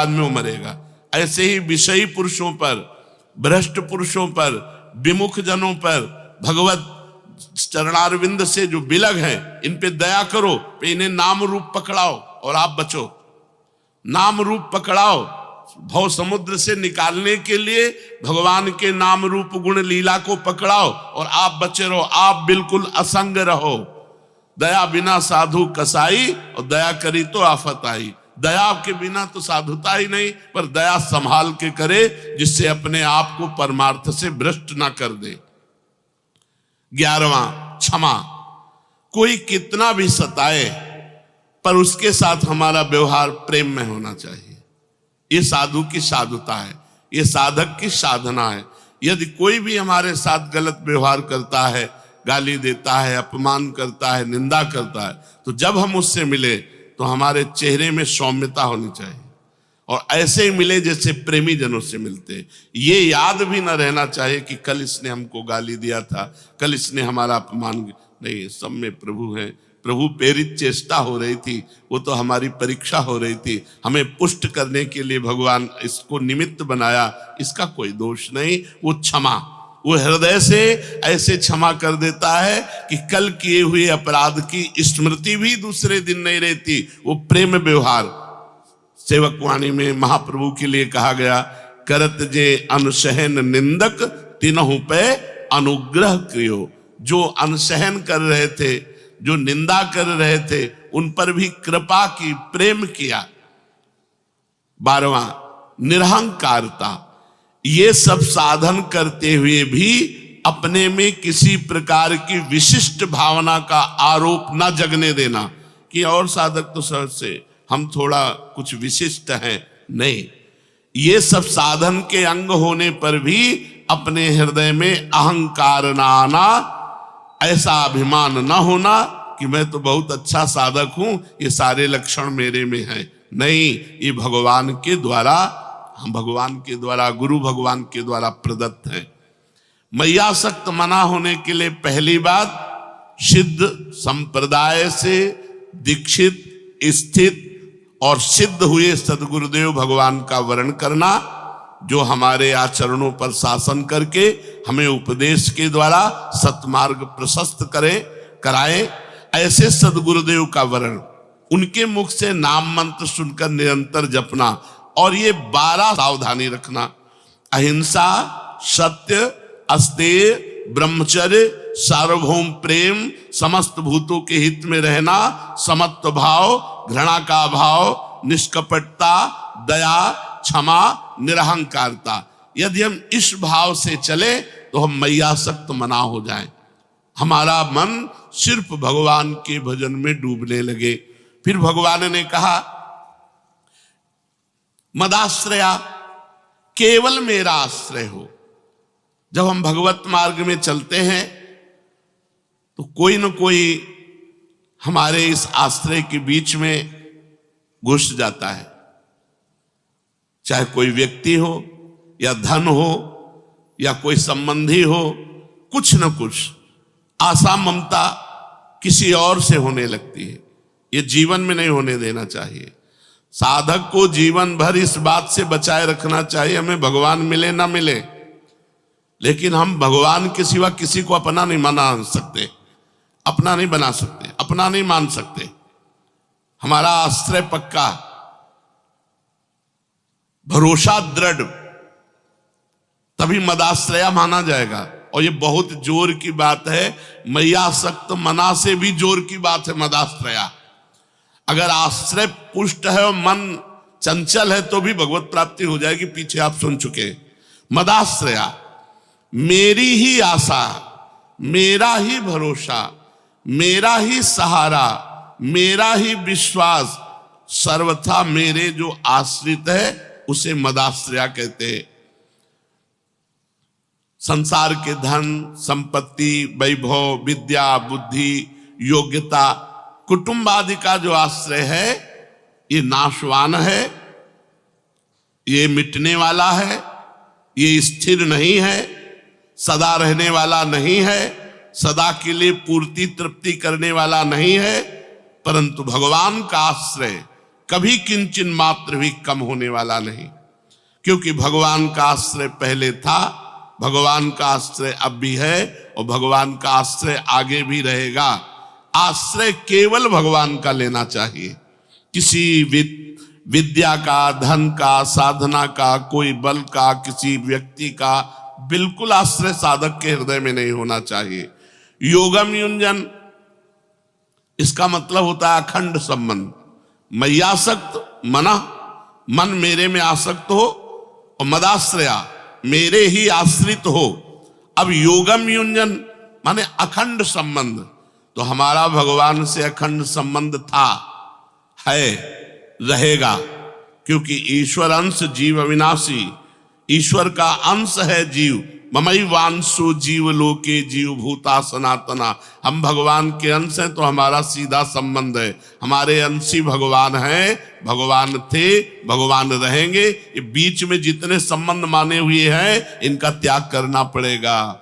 बाद में वो मरेगा। ऐसे ही विषयी पुरुषों पर, भ्रष्ट पुरुषों पर, विमुख जनों पर, भगवत चरणारविंद से जो बिलग हैं इन पे दया करो, इन्हें नाम रूप पकड़ाओ और आप बचो। नाम रूप पकड़ाओ, भव समुद्र से निकालने के लिए भगवान के नाम रूप गुण लीला को पकड़ाओ और आप बचे रहो, आप बिल्कुल असंग रहो। दया बिना साधु कसाई, और दया करी तो आफत आई। दया के बिना तो साधुता ही नहीं, पर दया संभाल के करे जिससे अपने आप को परमार्थ से भ्रष्ट ना कर दे। 11वां, क्षमा। कोई कितना भी सताए पर उसके साथ हमारा व्यवहार प्रेम में होना चाहिए। ये साधु की साधुता है, ये साधक की साधना है। यदि कोई भी हमारे साथ गलत व्यवहार करता है, गाली देता है, अपमान करता है, निंदा करता है, तो जब हम उससे मिले तो हमारे चेहरे में सौम्यता होनी चाहिए और ऐसे ही मिले जैसे प्रेमी जनों से मिलते। ये याद भी न रहना चाहिए कि कल इसने हमको गाली दिया था, कल इसने हमारा अपमान। नहीं, सब में प्रभु है, प्रभु प्रेरित चेष्टा हो रही थी, वो तो हमारी परीक्षा हो रही थी, हमें पुष्ट करने के लिए भगवान इसको निमित्त बनाया, इसका कोई दोष नहीं। वो क्षमा, वो हृदय से ऐसे क्षमा कर देता है कि कल किए हुए अपराध की स्मृति भी दूसरे दिन नहीं रहती। वो प्रेम व्यवहार, सेवक वाणी में महाप्रभु के लिए कहा गया, करत जे अनसहन निंदक तिनहु पे अनुग्रह क्रियो। जो अनसहन कर रहे थे, जो निंदा कर रहे थे, उन पर भी कृपा की, प्रेम किया। 12वां, निरहंकारता। ये सब साधन करते हुए भी अपने में किसी प्रकार की विशिष्ट भावना का आरोप न जगने देना कि और साधक तो सहज से, हम थोड़ा कुछ विशिष्ट हैं। नहीं, ये सब साधन के अंग होने पर भी अपने हृदय में अहंकार न आना, ऐसा अभिमान न होना कि मैं तो बहुत अच्छा साधक हूं, ये सारे लक्षण मेरे में हैं। नहीं, ये भगवान के द्वारा, हम भगवान के द्वारा, गुरु भगवान के द्वारा प्रदत्त है। मैयासक्त मना होने के लिए पहली बात, सिद्ध संप्रदाय से दीक्षित, स्थित और सिद्ध हुए सदगुरुदेव भगवान का वर्ण करना, जो हमारे आचरणों पर शासन करके हमें उपदेश के द्वारा सत्मार्ग प्रशस्त कराए। ऐसे सदगुरुदेव का वर्ण, उनके मुख से नाम मंत्र सुनकर निरंतर जपना, और ये 12 सावधानी रखना, अहिंसा, सत्य, अस्तेय, ब्रह्मचर्य, सार्वभौम प्रेम, समस्त भूतों के हित में रहना, समत्व भाव, घृणा का भाव, निष्कपटता, दया, क्षमा, निरहंकारता। यदि हम इस भाव से चले तो हम मैयासक्त मना हो जाएं, हमारा मन सिर्फ भगवान के भजन में डूबने लगे। फिर भगवान ने कहा, मदाश्रया, केवल मेरा आश्रय हो। जब हम भगवत मार्ग में चलते हैं तो कोई न कोई हमारे इस आश्रय के बीच में घुस जाता है, चाहे कोई व्यक्ति हो या धन हो या कोई संबंधी हो, कुछ न कुछ आशा ममता किसी और से होने लगती है। ये जीवन में नहीं होने देना चाहिए। साधक को जीवन भर इस बात से बचाए रखना चाहिए, हमें भगवान मिले ना मिले, लेकिन हम भगवान के सिवा किसी को अपना नहीं बना सकते, अपना नहीं बना सकते, अपना नहीं मान सकते। हमारा आश्रय पक्का, भरोसा दृढ़, तभी मदाश्रया माना जाएगा। और ये बहुत जोर की बात है, मैयासक्त मना से भी जोर की बात है मदाश्रया। अगर आश्रय पुष्ट है और मन चंचल है तो भी भगवत प्राप्ति हो जाएगी, पीछे आप सुन चुके। मदाश्रया, मेरी ही आशा, मेरा ही भरोसा, मेरा ही सहारा, मेरा ही विश्वास, सर्वथा मेरे जो आश्रित है उसे मदाश्रया कहते हैं। संसार के धन, संपत्ति, वैभव, विद्या, बुद्धि, योग्यता, कुटुंब आदि का जो आश्रय है ये नाशवान है, ये मिटने वाला है, ये स्थिर नहीं है, सदा रहने वाला नहीं है, सदा के लिए पूर्ति तृप्ति करने वाला नहीं है। परंतु भगवान का आश्रय, कभी किंचन मात्र भी कम होने वाला नहीं, क्योंकि भगवान का आश्रय पहले था, भगवान का आश्रय अब भी है और भगवान का आश्रय आगे भी रहेगा। आश्रय केवल भगवान का लेना चाहिए। किसी विद्या का, धन का, साधना का, कोई बल का, किसी व्यक्ति का बिल्कुल आश्रय साधक के हृदय में नहीं होना चाहिए। योगम युंजन, इसका मतलब होता है अखंड संबंध। मय्यासक्त मना, मन मेरे में आसक्त हो, और मदाश्रया, मेरे ही आश्रित हो। अब योगम युंजन माने अखंड संबंध। तो हमारा भगवान से अखंड संबंध था, है, रहेगा, क्योंकि ईश्वर अंश जीव अविनाशी, ईश्वर का अंश है जीव। ममई वांसो जीव लोके जीव भूता सनातना, हम भगवान के अंश हैं तो हमारा सीधा संबंध है। हमारे अंशी भगवान हैं, भगवान थे, भगवान रहेंगे। ये बीच में जितने संबंध माने हुए हैं इनका त्याग करना पड़ेगा।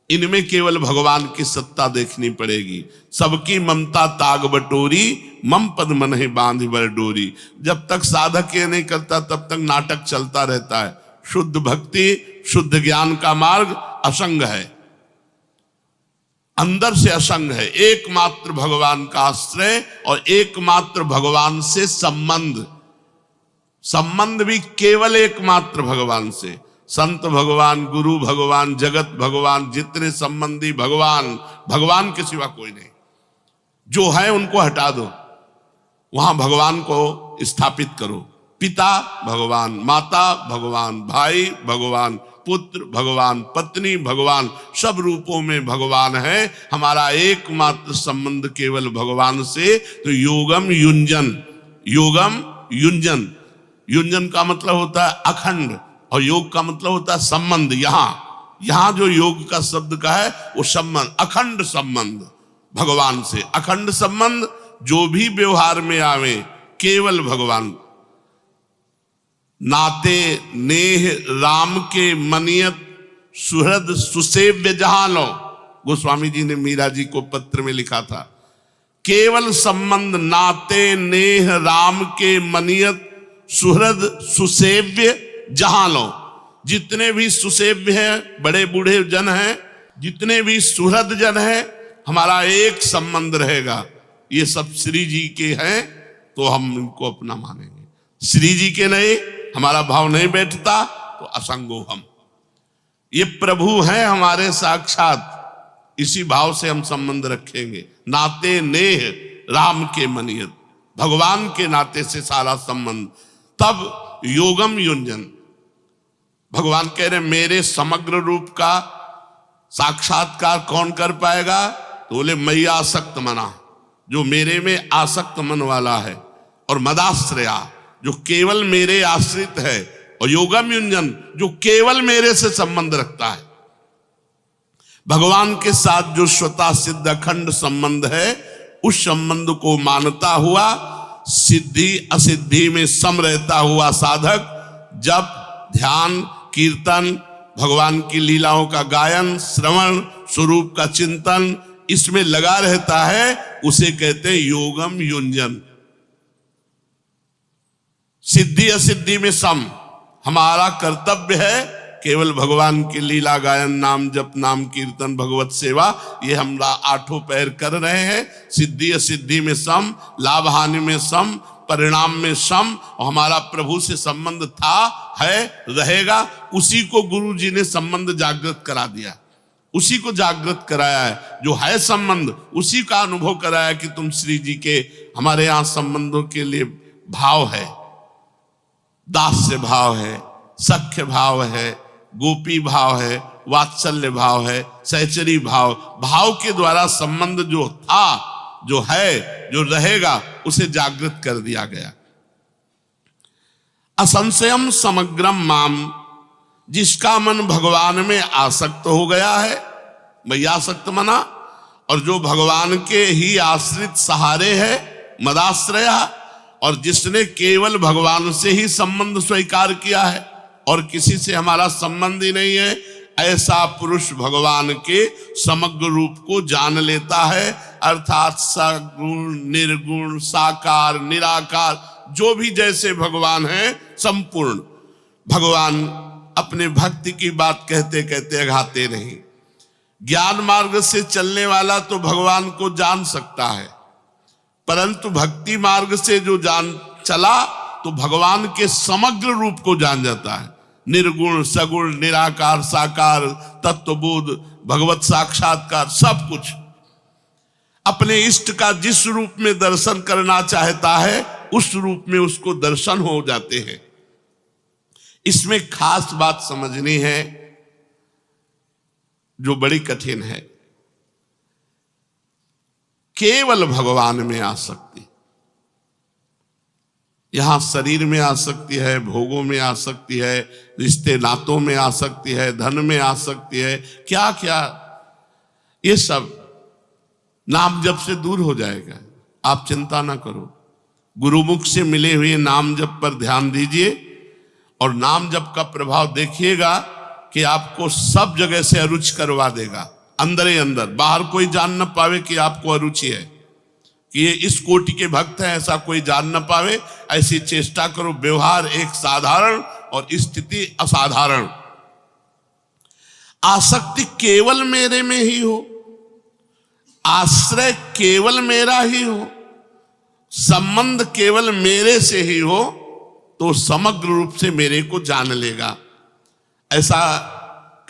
इनमें केवल भगवान की सत्ता देखनी पड़ेगी। सबकी ममता ताग बटोरी, मम पद मन है बांध बर डोरी। जब तक साधक ये नहीं करता तब तक नाटक चलता रहता है। शुद्ध भक्ति, शुद्ध ज्ञान का मार्ग असंग है, अंदर से असंग है। एकमात्र भगवान का आश्रय और एकमात्र भगवान से संबंध, संबंध भी केवल एकमात्र भगवान से। संत भगवान, गुरु भगवान, जगत भगवान, जितने संबंधी भगवान, भगवान के सिवा कोई नहीं। जो है उनको हटा दो, वहां भगवान को स्थापित करो। पिता भगवान, माता भगवान, भाई भगवान, पुत्र भगवान, पत्नी भगवान, सब रूपों में भगवान है। हमारा एकमात्र संबंध केवल भगवान से। तो योगम युंजन, योगम युंजन, युंजन का मतलब होता है अखंड और योग का मतलब होता है संबंध। यहां जो योग का शब्द का है वो संबंध, अखंड संबंध भगवान से। अखंड संबंध जो भी व्यवहार में आवे केवल भगवान। नाते नेह राम के मनियत सुहृद सुसेव्य जहां लो, गोस्वामी जी ने मीरा जी को पत्र में लिखा था। केवल संबंध, नाते नेह राम के मनियत सुहृद सुसेव्य जहां लो। जितने भी सुसेव्य हैं, बड़े बूढ़े जन हैं, जितने भी सुहृद जन हैं, हमारा एक संबंध रहेगा। ये सब श्री जी के हैं तो हम इनको अपना मानेंगे। श्री जी के नहीं, हमारा भाव नहीं बैठता तो असंगो हम। ये प्रभु हैं हमारे साक्षात, इसी भाव से हम संबंध रखेंगे। नाते नेह राम के मनियत, भगवान के नाते से सारा संबंध। तब योगम युंजन, भगवान कह रहे मेरे समग्र रूप का साक्षात्कार कौन कर पाएगा? तो बोले मई आसक्त मना, जो मेरे में आसक्त मन वाला है, और मदाश्रया, जो केवल मेरे आश्रित है, और योगम युंजन, जो केवल मेरे से संबंध रखता है। भगवान के साथ जो स्वतः सिद्ध अखंड संबंध है, उस संबंध को मानता हुआ सिद्धि असिद्धि में सम रहता हुआ साधक जप, ध्यान, कीर्तन, भगवान की लीलाओं का गायन, श्रवण, स्वरूप का चिंतन, इसमें लगा रहता है, उसे कहते हैं योगम युंजन। सिद्धि असिद्धि में सम। हमारा कर्तव्य है केवल भगवान की लीला गायन, नाम जप, नाम कीर्तन, भगवत सेवा, ये हम 8 पैर कर रहे हैं। सिद्धि असिद्धि में सम, लाभ हानि में सम, परिणाम में सम। और हमारा प्रभु से संबंध था, है, रहेगा। उसी को गुरु जी ने संबंध जागृत करा दिया, उसी को जागृत कराया है। जो है संबंध, उसी का अनुभव कराया कि तुम श्री जी के, हमारे यहाँ संबंधों के लिए भाव है, दास्य भाव है, सख्य भाव है, गोपी भाव है, वात्सल्य भाव है, सहचरी भाव। भाव के द्वारा संबंध जो था, जो है, जो रहेगा, उसे जागृत कर दिया गया। असंशयम समग्रम माम, जिसका मन भगवान में आसक्त हो गया है, मैं आसक्त मना, और जो भगवान के ही आश्रित सहारे है, मदाश्रया, और जिसने केवल भगवान से ही संबंध स्वीकार किया है और किसी से हमारा संबंध ही नहीं है, ऐसा पुरुष भगवान के समग्र रूप को जान लेता है। अर्थात सगुण, निर्गुण, साकार, निराकार, जो भी जैसे भगवान है संपूर्ण। भगवान अपने भक्ति की बात कहते कहते अघाते नहीं। ज्ञान मार्ग से चलने वाला तो भगवान को जान सकता है, परंतु भक्ति मार्ग से जो जान चला तो भगवान के समग्र रूप को जान जाता है। निर्गुण, सगुण, निराकार, साकार, तत्वबोध, भगवत साक्षात्कार, सब कुछ। अपने इष्ट का जिस रूप में दर्शन करना चाहता है उस रूप में उसको दर्शन हो जाते हैं। इसमें खास बात समझनी है जो बड़ी कठिन है, केवल भगवान में आसक्ति। यहां शरीर में आसक्ति है, भोगों में आसक्ति है, रिश्ते नातों में आसक्ति है, धन में आसक्ति है, क्या क्या, ये सब नाम जप से दूर हो जाएगा। आप चिंता ना करो, गुरुमुख से मिले हुए नाम जप पर ध्यान दीजिए और नाम जप का प्रभाव देखिएगा कि आपको सब जगह से अरुचि करवा देगा, अंदर ही अंदर। बाहर कोई जान न पावे कि आपको अरुचि है, कि ये इस कोटि के भक्त हैं, ऐसा कोई जान न पावे। ऐसी चेष्टा करो। व्यवहार एक साधारण और स्थिति असाधारण। आसक्ति केवल मेरे में ही हो, आश्रय केवल मेरा ही हो, संबंध केवल मेरे से ही हो, तो समग्र रूप से मेरे को जान लेगा। ऐसा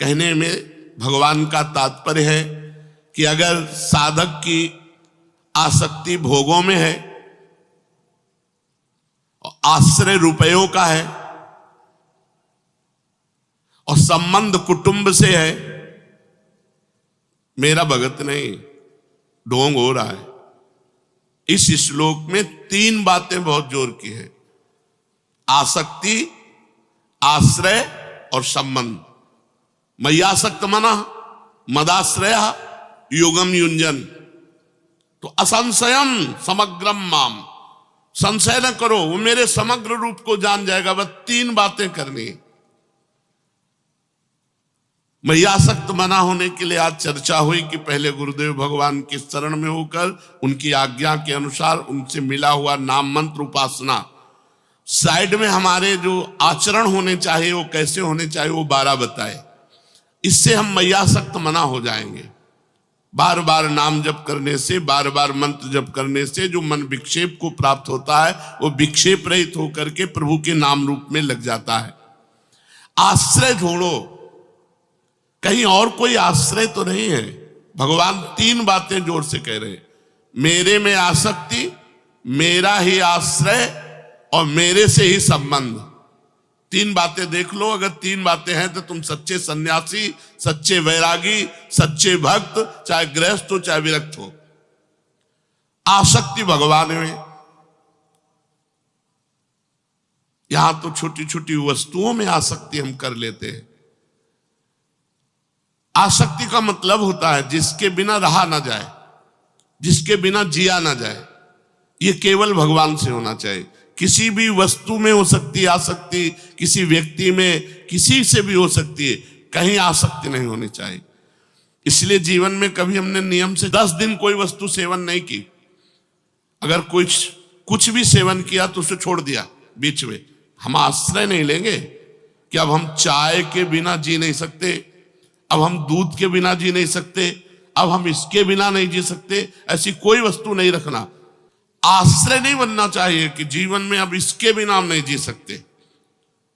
कहने में भगवान का तात्पर्य है कि अगर साधक की आसक्ति भोगों में है, आश्रय रुपयों का है और संबंध कुटुंब से है, मेरा भगत नहीं, ढोंग हो रहा है। इस श्लोक में 3 बातें बहुत जोर की है: आसक्ति, आश्रय और संबंध। मय्यासक्त मना मदाश्रय योगम युंजन। तो असंशयम समग्रम माम, संशय न करो, वो मेरे समग्र रूप को जान जाएगा। बस 3 बातें करनी। मय्यासक्त मना होने के लिए आज चर्चा हुई कि पहले गुरुदेव भगवान के शरण में होकर उनकी आज्ञा के अनुसार उनसे मिला हुआ नाम मंत्र उपासना, साइड में हमारे जो आचरण होने चाहिए वो कैसे होने चाहिए वो 12 बताए। इससे हम मय्यासक्त मना हो जाएंगे। बार बार नाम जप करने से, बार बार मंत्र जप करने से जो मन विक्षेप को प्राप्त होता है वो विक्षेप रहित होकर के प्रभु के नाम रूप में लग जाता है। आश्रय ढूंढो, कहीं और कोई आश्रय तो नहीं है। भगवान 3 बातें जोर से कह रहे हैं: मेरे में आसक्ति, मेरा ही आश्रय और मेरे से ही संबंध। 3 बातें देख लो। अगर 3 बातें हैं तो तुम सच्चे सन्यासी, सच्चे वैरागी, सच्चे भक्त, चाहे गृहस्थ हो चाहे विरक्त हो। आसक्ति भगवान में। यहां तो छोटी छोटी वस्तुओं में आसक्ति हम कर लेते हैं। आसक्ति का मतलब होता है जिसके बिना रहा ना जाए, जिसके बिना जिया ना जाए। ये केवल भगवान से होना चाहिए। किसी भी वस्तु में हो सकती है आसक्ति, किसी व्यक्ति में, किसी से भी हो सकती है, कहीं आसक्ति नहीं होनी चाहिए। इसलिए जीवन में कभी हमने नियम से 10 दिन कोई वस्तु सेवन नहीं की। अगर कुछ भी सेवन किया तो उसे छोड़ दिया बीच में। हम आश्रय नहीं लेंगे कि अब हम चाय के बिना जी नहीं सकते, अब हम दूध के बिना जी नहीं सकते, अब हम इसके बिना नहीं जी सकते। ऐसी कोई वस्तु नहीं रखना। आश्रय नहीं बनना चाहिए कि जीवन में अब इसके बिना हम नहीं जी सकते।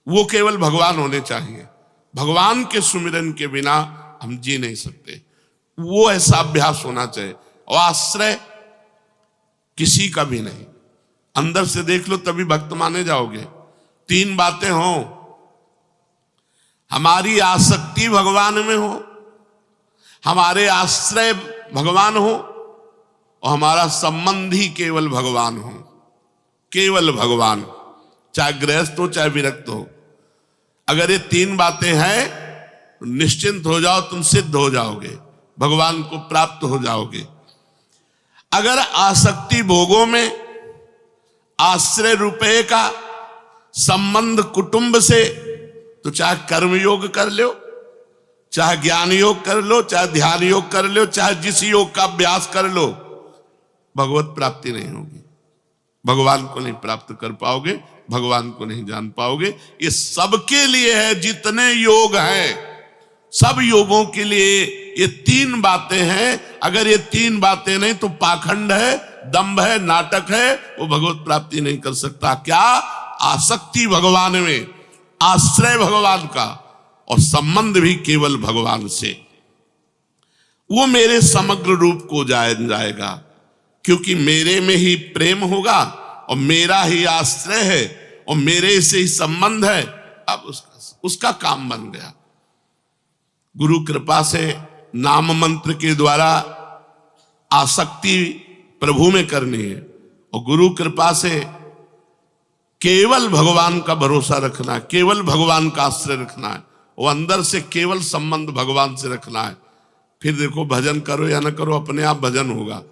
वो केवल भगवान होने चाहिए। भगवान के सुमिरन के बिना हम जी नहीं सकते। वो ऐसा अभ्यास होना चाहिए। और आश्रय किसी का भी नहीं। अंदर से देख लो तभी भक्त माने जाओगे। 3 बातें हो, हमारी आसक्ति भगवान में हो, हमारे आश्रय भगवान हो और हमारा संबंध ही केवल भगवान हो। केवल भगवान, चाहे गृहस्थ हो चाहे विरक्त हो। अगर ये 3 बातें हैं तो निश्चिंत हो जाओ, तुम सिद्ध हो जाओगे, भगवान को प्राप्त हो जाओगे। अगर आसक्ति भोगों में, आश्रय रुपये का, संबंध कुटुंब से, तो चाहे कर्म योग कर लो, चाहे ज्ञान योग कर लो, चाहे ध्यान योग कर लो, चाहे जिस योग का अभ्यास कर लो, भगवत प्राप्ति नहीं होगी, भगवान को नहीं प्राप्त कर पाओगे, भगवान को नहीं जान पाओगे। ये सबके लिए है, जितने योग हैं सब योगों के लिए ये तीन बातें हैं। अगर ये तीन बातें नहीं तो पाखंड है, दंभ है, नाटक है, वो भगवत प्राप्ति नहीं कर सकता। क्या? आसक्ति भगवान में, आश्रय भगवान का, और संबंध भी केवल भगवान से। वो मेरे समग्र रूप को जाएगा, क्योंकि मेरे में ही प्रेम होगा और मेरा ही आश्रय है और मेरे से ही संबंध है। अब उसका काम बन गया। गुरु कृपा से नाम मंत्र के द्वारा आसक्ति प्रभु में करनी है, और गुरु कृपा से केवल भगवान का भरोसा रखना है, केवल भगवान का आश्रय रखना है, वो अंदर से केवल संबंध भगवान से रखना है। फिर देखो, भजन करो या ना करो, अपने आप भजन होगा,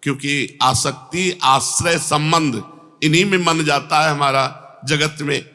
क्योंकि आसक्ति, आश्रय, संबंध, इन्हीं में मन जाता है हमारा जगत में।